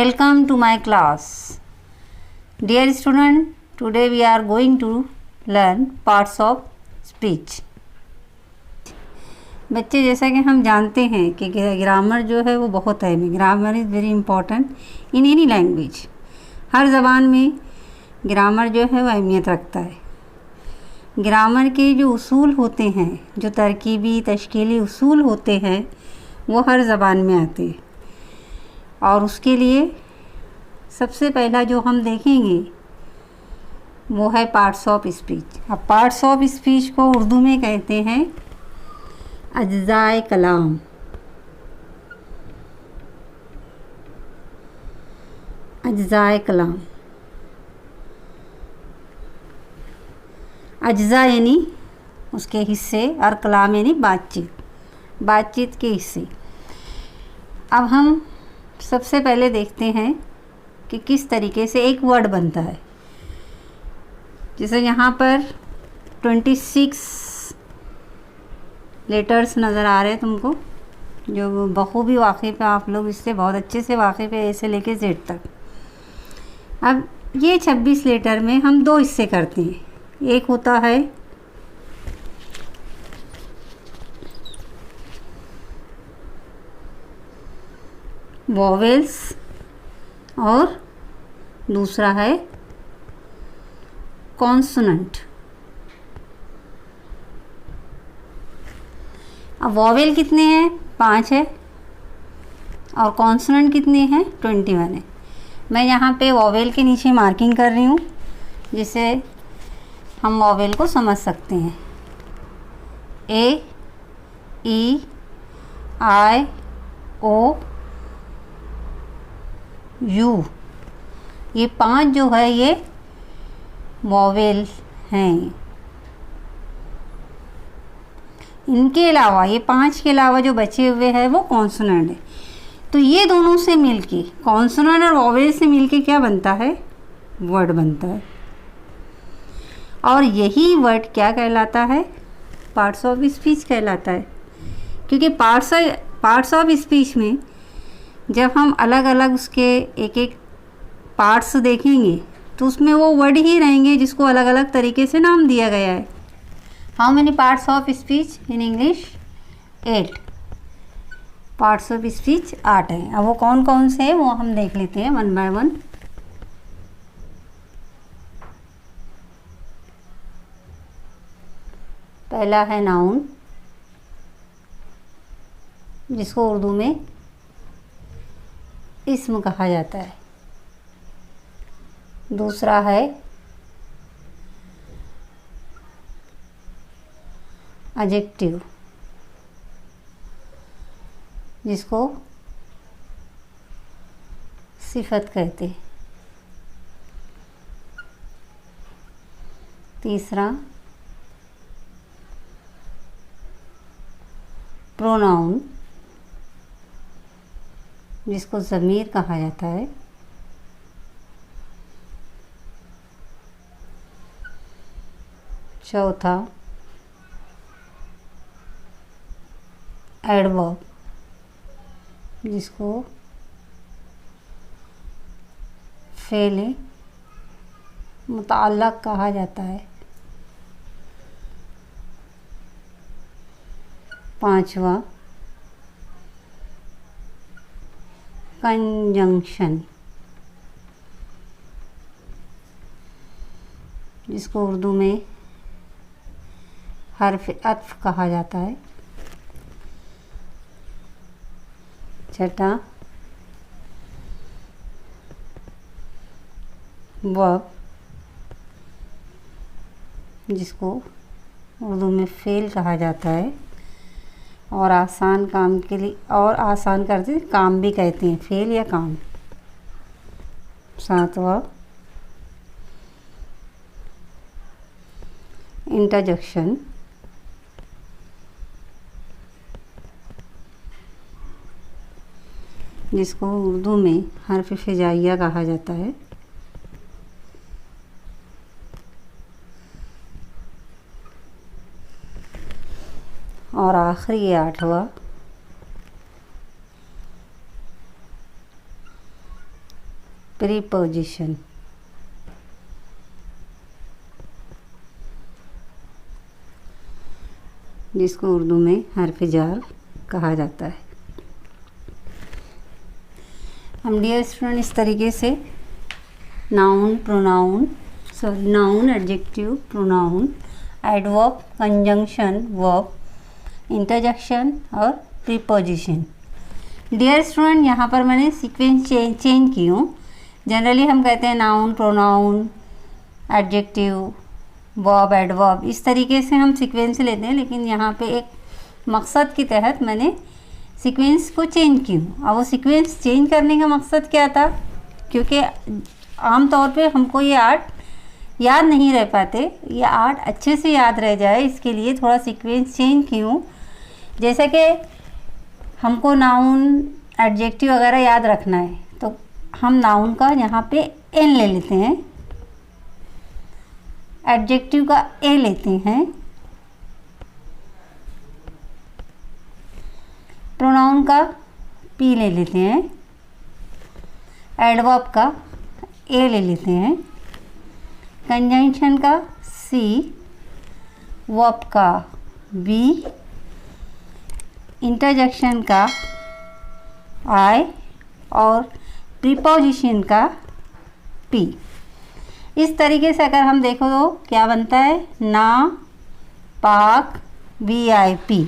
Welcome to my class. Dear student, today we are going to learn parts of speech. बच्चे, जैसा कि हम जानते हैं कि ग्रामर जो है वो बहुत अहम है. Grammar is very important in any language. हर ज़बान में ग्रामर जो है वो अहमियत रखता है. ग्रामर के जो उसूल होते हैं, जो तरकीबी तश्कीली उसूल होते हैं, वो हर ज़बान में आते हैं. और उसके लिए सबसे पहला जो हम देखेंगे वो है पार्ट्स ऑफ स्पीच. अब पार्ट्स ऑफ स्पीच को उर्दू में कहते हैं अज्ज़ाए कलाम. अज्ज़ाए कलाम. अज्ज़ा यानी उसके हिस्से और कलाम यानी बातचीत के हिस्से. अब हम सबसे पहले देखते हैं कि किस तरीके से एक वर्ड बनता है. जैसे यहाँ पर 26 लेटर्स नज़र आ रहे हैं तुमको, जो बखूबी वाक़िफ़ है. आप लोग इससे बहुत अच्छे से वाक़िफ़ है, ए से लेके जेड तक. अब ये 26 लेटर में हम दो हिस्से करते हैं. एक होता है वॉवेल्स और दूसरा है कॉन्सोनेंट. अब वॉवेल कितने हैं? 5 है. और कॉन्सोनेंट कितने हैं? 21 है. मैं यहाँ पे वॉवेल के नीचे मार्किंग कर रही हूँ जिससे हम वॉवेल को समझ सकते हैं. ए, ई, आई, ओ, यू. ये 5 जो है ये वॉवेल हैं. इनके अलावा, ये 5 के अलावा जो बचे हुए हैं वो कॉन्सोनेंट है. तो ये दोनों से मिलके, कॉन्सोनेंट और वॉवेल से मिलके क्या बनता है? वर्ड बनता है. और यही वर्ड क्या कहलाता है? पार्ट्स ऑफ स्पीच कहलाता है. क्योंकि पार्ट्स ऑफ स्पीच में जब हम अलग अलग उसके एक एक पार्ट्स देखेंगे तो उसमें वो वर्ड ही रहेंगे जिसको अलग अलग तरीके से नाम दिया गया है. How many parts of speech in English? 8 parts of speech 8 हैं. अब वो कौन कौन से हैं वो हम देख लेते हैं वन बाय वन. पहला है नाउन, जिसको उर्दू में इस्म कहा जाता है. दूसरा है एडजेक्टिव, जिसको सिफत कहते हैं. तीसरा प्रोनाउन, जिसको ज़मीर कहा जाता है. चौथा एडवर्ब, जिसको फ़ेल मुतअल्लक़ कहा जाता है. पांचवा कंजंक्शन, जिसको उर्दू में हर्फ अत्फ कहा जाता है. छठा वर्ब, जिसको उर्दू में फ़ेल कहा जाता है. और आसान काम के लिए, और आसान करते काम भी कहते हैं, फ़ेल या काम. सातवां इंटरजेक्शन, जिसको उर्दू में हर्फ हिजाइया कहा जाता है. और आखिरी 8वां प्रीपोजिशन। जिसको उर्दू में हर्फ जार कहा जाता है। हम डियर स्टूडेंट इस तरीके से noun, pronoun, sorry noun, adjective, pronoun, adverb, conjunction, verb, interjection और प्रीपोजिशन। डियर स्टूडेंट यहाँ पर मैंने सीक्वेंस चेंज की हूँ। जनरली हम कहते हैं noun, pronoun, adjective, verb, adverb, इस तरीके से हम सीक्वेंस लेते हैं, लेकिन यहाँ पे एक मकसद के तहत मैंने सीक्वेंस को चेंज की हूँ। अब वो सीक्वेंस चेंज करने का मकसद क्या था, क्योंकि आम तौर पे हमको ये आर्ट याद नहीं रह पाते, ये आर्ट अच्छे से याद रह जाए इसके लिए थोड़ा सीक्वेंस चेंज की हूँ। जैसे कि हमको नाउन, एडजेक्टिव वगैरह याद रखना है तो हम नाउन का यहाँ पे एन ले लेते हैं, एडजेक्टिव का ए लेते हैं, प्रोनाउन का पी ले लेते हैं, एडवर्ब का ए ले लेते हैं, कंजंक्शन का सी, वर्ब का बी, इंटरजेक्शन का आई और प्रीपोजिशन का पी। इस तरीके से अगर हम देखो तो क्या बनता है, ना, पाक, VIP,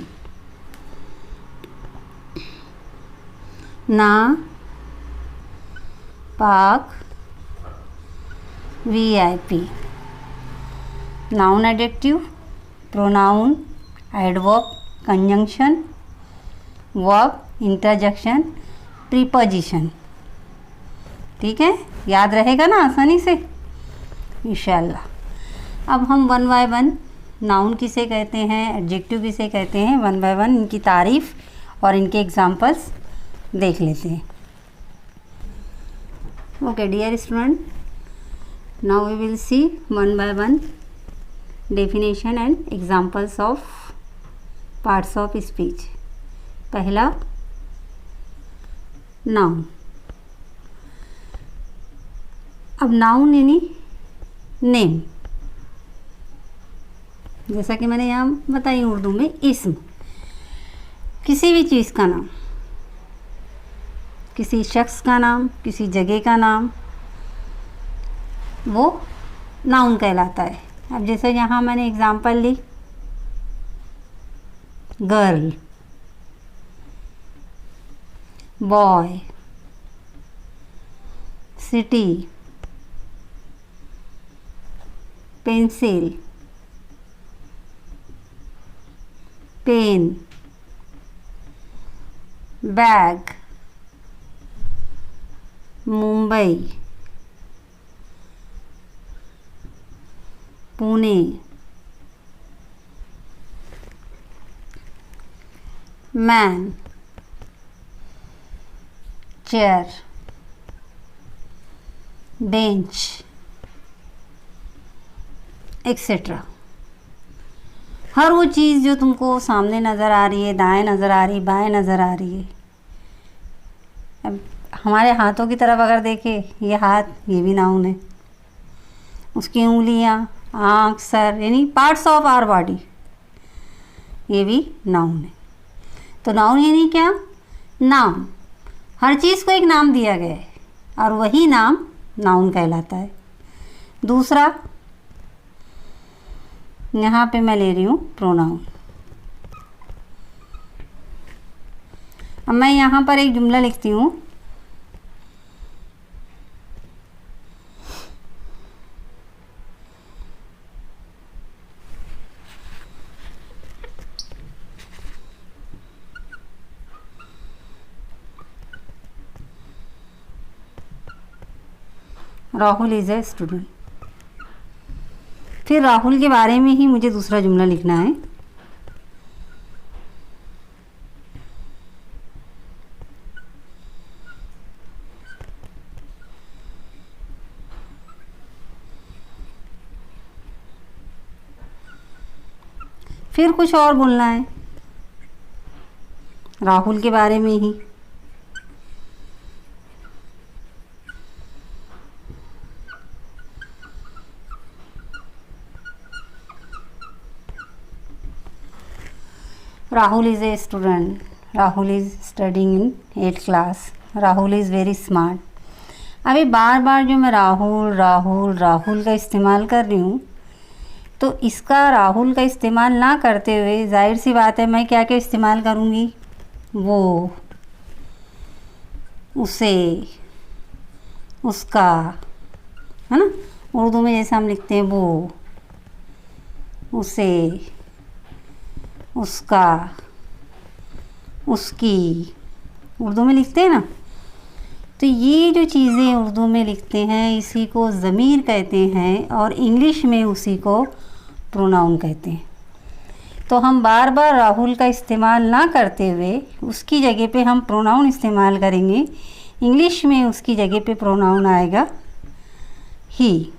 ना, पाक, VIP, noun, adjective, pronoun, adverb, conjunction, verb, interjection, preposition. ठीक है, याद रहेगा ना आसानी से इंशाल्लाह। अब हम वन बाय वन नाउन किसे कहते हैं, एडजेक्टिव किसे कहते हैं, वन बाय वन इनकी तारीफ और इनके एग्जांपल्स देख लेते हैं। Okay dear student, now we will see one by one definition and examples of parts of speech. पहला नाउन। अब नाउन यानी नेम, जैसा कि मैंने यहाँ बताई उर्दू में इस्म, किसी भी चीज़ का नाम, किसी शख्स का नाम, किसी जगह का नाम, वो नाउन कहलाता है। अब जैसे यहाँ मैंने एग्जांपल ली, girl, boy, city, pencil, pen, bag, Mumbai, Pune, man, chair, bench, etcetera. हर वो चीज़ जो तुमको सामने नज़र आ रही है, दाएं नज़र आ रही, बाएं नज़र आ रही है। अब हमारे हाथों की तरफ अगर देखें, ये हाथ, ये भी नाउन है। उसकी उंगलियां, आँख, सर, यानी पार्ट्स ऑफ आवर बॉडी, ये भी नाउन है। तो नाउन यानी क्या, नाम। हर चीज़ को एक नाम दिया गया है और वही नाम नाउन कहलाता है। दूसरा, यहाँ पे मैं ले रही हूँ प्रोनाउन। अब मैं यहाँ पर एक जुमला लिखती हूँ, राहुल इज़ ए स्टूडेंट। फिर राहुल के बारे में ही मुझे दूसरा जुमला लिखना है। फिर कुछ और बोलना है राहुल के बारे में ही। Rahul is a student, Rahul is studying in 8th class, Rahul is very smart. अभी बार बार जो मैं राहुल राहुल राहुल का इस्तेमाल कर रही हूँ, तो इसका राहुल का इस्तेमाल ना करते हुए जाहिर सी बात है मैं क्या क्या इस्तेमाल करूँगी, वो, उसे, उसका, है ना। उर्दू में जैसे हम लिखते हैं वो, उसे, उसका, उसकी, उर्दू में लिखते हैं ना। तो ये जो चीज़ें उर्दू में लिखते हैं इसी को ज़मीर कहते हैं और इंग्लिश में उसी को प्रोनाउन कहते हैं। तो हम बार बार राहुल का इस्तेमाल ना करते हुए उसकी जगह पे हम प्रोनाउन इस्तेमाल करेंगे। इंग्लिश में उसकी जगह पे प्रोनाउन आएगा ही।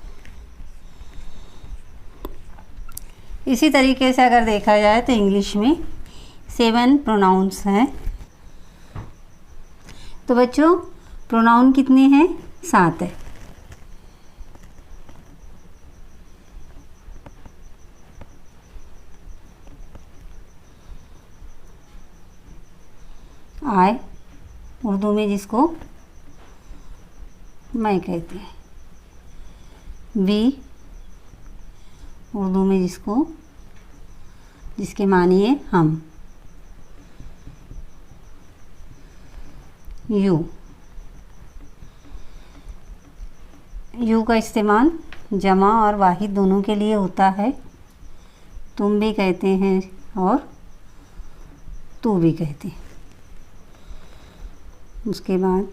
इसी तरीके से अगर देखा जाए तो इंग्लिश में 7 प्रोनाउंस हैं। तो बच्चों प्रोनाउन कितने हैं? 7 है। आई उर्दू में जिसको मैं कहते हैं, वी उर्दू में जिसके मानिए हम, यू का इस्तेमाल जमा और वाहिद दोनों के लिए होता है। तुम भी कहते हैं और तू भी कहते हैं। उसके बाद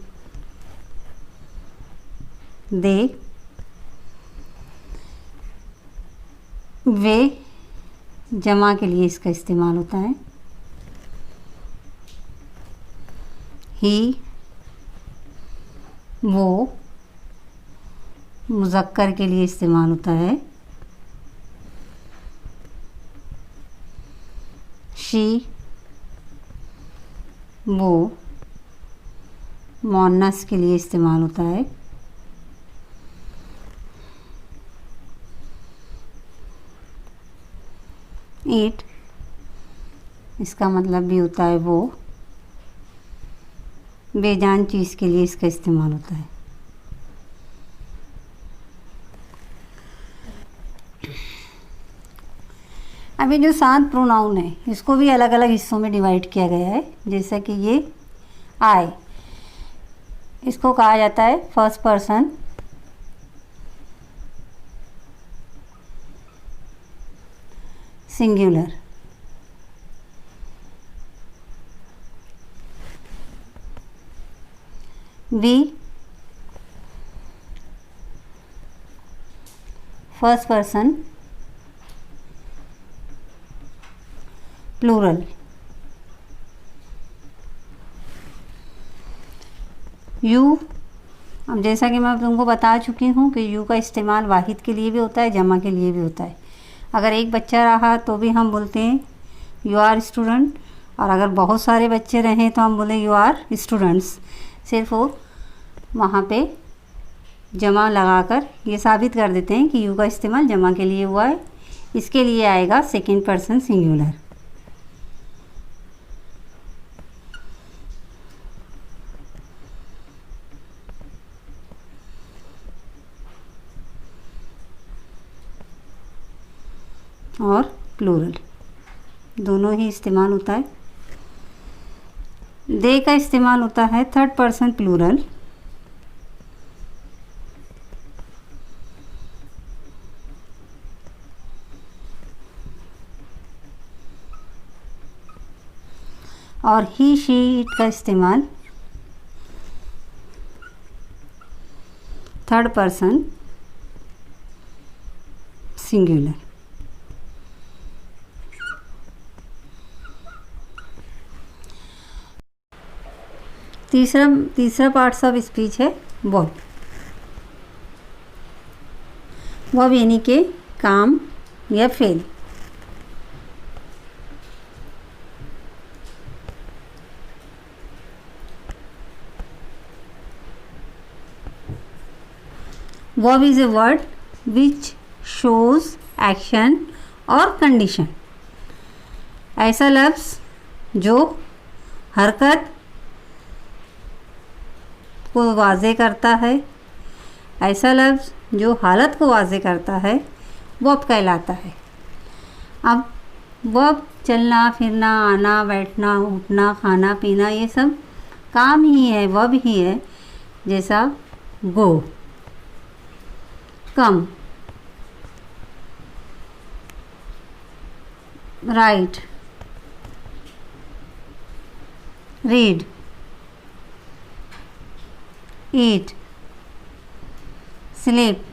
दे, वे जमा के लिए इसका इस्तेमाल होता है। ही, वो मुज़क्कर के लिए इस्तेमाल होता है। शी, वो मुअन्नस के लिए इस्तेमाल होता है। ईट इसका मतलब भी होता है वो, बेजान चीज़ के लिए इसका इस्तेमाल होता है। अभी जो 7 प्रोनाउन है इसको भी अलग अलग हिस्सों में डिवाइड किया गया है। जैसा कि ये आई, इसको कहा जाता है first person singular. We first person plural. You, अब जैसा कि मैं तुमको बता चुकी हूँ कि यू का इस्तेमाल वाहिद के लिए भी होता है, जमा के लिए भी होता है। अगर एक बच्चा रहा तो भी हम बोलते हैं यू आर स्टूडेंट, और अगर बहुत सारे बच्चे रहें तो हम बोले यू आर स्टूडेंट्स। सिर्फ वो वहाँ पे जमा लगाकर ये साबित कर देते हैं कि यू का इस्तेमाल जमा के लिए हुआ है। इसके लिए आएगा सेकंड पर्सन सिंगुलर। और प्लूरल दोनों ही इस्तेमाल होता है। दे का इस्तेमाल होता है थर्ड पर्सन प्लूरल। और ही शी इट का इस्तेमाल थर्ड पर्सन सिंगुलर। तीसरा पार्ट्स ऑफ स्पीच है वर्ब। वर्ब यानी कि काम या fail. Verb is a word which shows action और कंडीशन। ऐसा लफ्ज़ जो हरकत को वाज़े करता है, ऐसा लफ्ज़ जो हालत को वाज़े करता है वर्ब कहलाता है। अब वर्ब चलना फिरना, आना बैठना, उठना, खाना पीना, ये सब काम ही है, वर्ब ही है। जैसा गो, कम, राइट, रीड, ईट, स्लीप,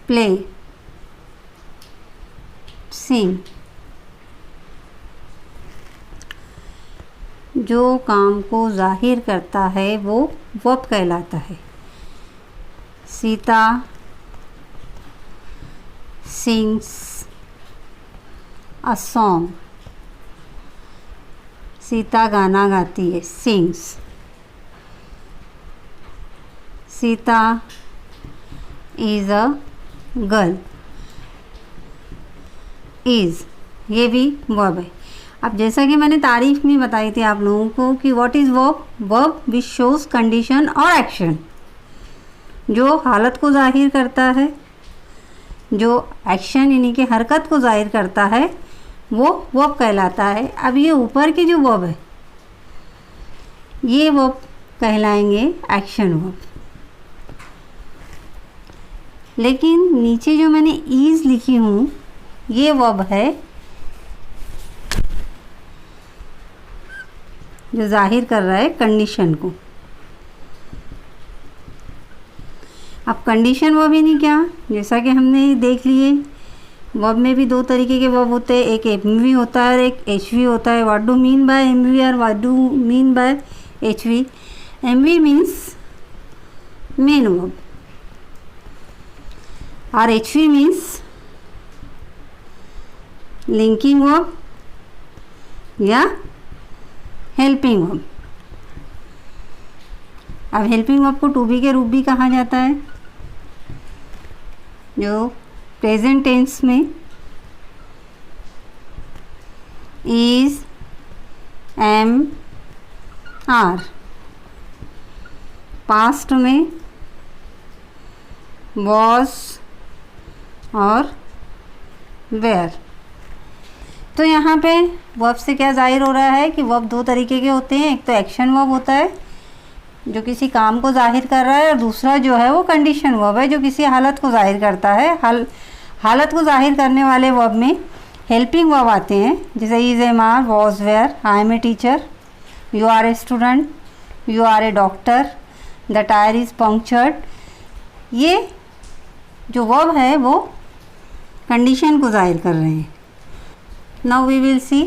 प्ले, सिंग। जो काम को जाहिर करता है वो वर्ब कहलाता है। Sita sings a song। Sita गाना गाती है, sings। Sita is a girl, is, ये भी वर्ब है। अब जैसा कि मैंने तारीफ में बताई थी आप लोगों को कि what is verb, verb which shows condition और एक्शन, जो हालत को जाहिर करता है, जो एक्शन यानी कि हरकत को जाहिर करता है, वो वर्ब कहलाता है। अब ये ऊपर के जो वर्ब है ये वर्ब कहलाएंगे एक्शन वर्ब। लेकिन नीचे जो मैंने ईज लिखी हूँ ये वर्ब है जो जाहिर कर रहा है कंडीशन को। अब कंडीशन वर्ब ही नहीं क्या, जैसा कि हमने देख लिए वर्ब में भी दो तरीके के वर्ब होते हैं, एक एमवी होता है और एक एचवी होता है। What do mean by MV और what do mean by HV? MV means main verb और एचवी मीन्स लिंकिंग वर्ब या हेल्पिंग वर्ब। अब हेल्पिंग वर्ब को टू बी के रूप भी कहा जाता है, जो प्रेजेंट टेंस में इज, एम, आर, पास्ट में वॉज और वेयर। तो यहाँ पे वर्ब से क्या जाहिर हो रहा है कि वर्ब दो तरीके के होते हैं, एक तो एक्शन वर्ब होता है जो किसी काम को जाहिर कर रहा है और दूसरा जो है वो कंडीशन वर्ब है जो किसी हालत को जाहिर करता है। हालत को जाहिर करने वाले वर्ब में हेल्पिंग वर्ब आते हैं, जैसे is, am, are, was, were, I am a teacher, you are a student, you are a doctor, the tyre is punctured. ये जो वर्ब है वो कंडीशन को जाहिर कर रहे हैं। Now we will see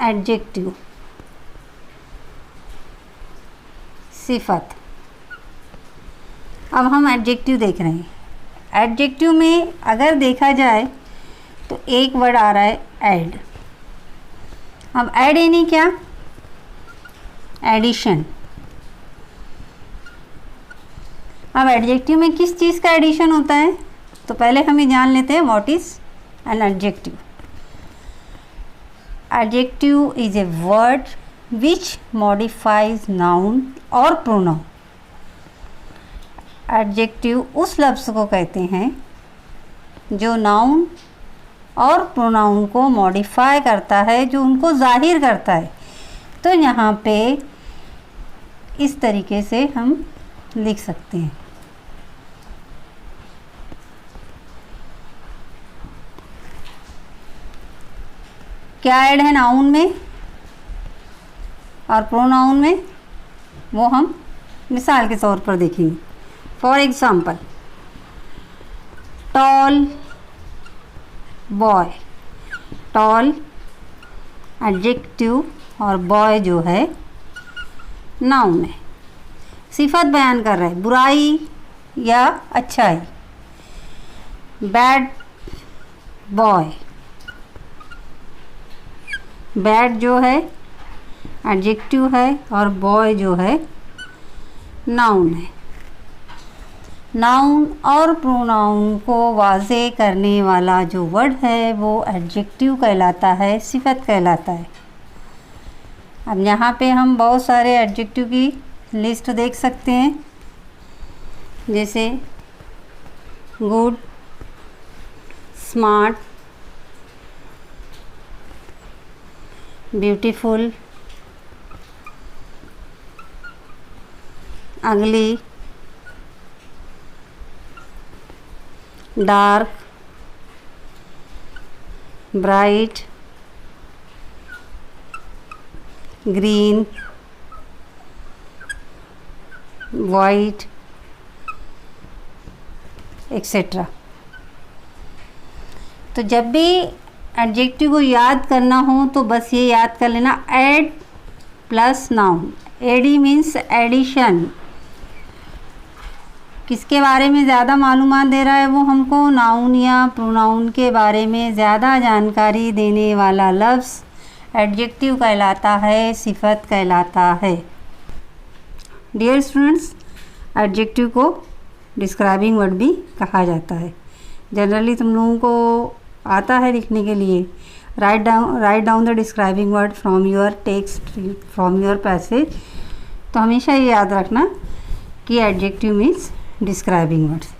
adjective, सिफत। अब हम एडजेक्टिव देख रहे हैं। एडजेक्टिव में अगर देखा जाए तो एक वर्ड आ रहा है ऐड। अब ऐड यानी क्या? एडिशन। अब एडजेक्टिव में किस चीज़ का एडिशन होता है तो पहले हम ये जान लेते हैं what is an adjective. Adjective is a word which modifies noun और प्रोनाउन। एडजेक्टिव उस लफ्ज़ को कहते हैं जो नाउन और प्रोनाउन को मॉडिफाई करता है, जो उनको जाहिर करता है। तो यहाँ पे इस तरीके से हम लिख सकते हैं। क्या ऐड है नाउन में और प्रोनाउन में, वो हम मिसाल के तौर पर देखेंगे। For example, tall boy. Tall adjective और बॉय जो है नाउन है। सिफत बयान कर रहा है, बुराई या अच्छाई। बैड बॉय, बैड जो है एडजेक्टिव है और बॉय जो है नाउन है। नाउन और प्रोनाउन को वाज़े करने वाला जो वर्ड है वो एडजेक्टिव कहलाता है, सिफत कहलाता है। अब यहाँ पे हम बहुत सारे एडजेक्टिव की लिस्ट देख सकते हैं, जैसे गुड, स्मार्ट, ब्यूटीफुल, अगली, dark, bright, green, white, etcetera. तो जब भी एडजेक्टिव को याद करना हो तो बस ये याद कर लेना, add plus noun. Ad means addition. किसके बारे में ज़्यादा मालूमात दे रहा है वो हमको, नाउन या प्रोनाउन के बारे में ज़्यादा जानकारी देने वाला लफ्ज़ एडजेक्टिव कहलाता है, सिफत कहलाता है। डियर स्टूडेंट्स, एडजेक्टिव को डिस्क्राइबिंग वर्ड भी कहा जाता है। जनरली तुम लोगों को आता है लिखने के लिए, write down the describing word from your text, from your passage. तो हमेशा ये याद रखना कि एडजेक्टिव मीन्स डिस्क्राइबिंग वर्ड्स।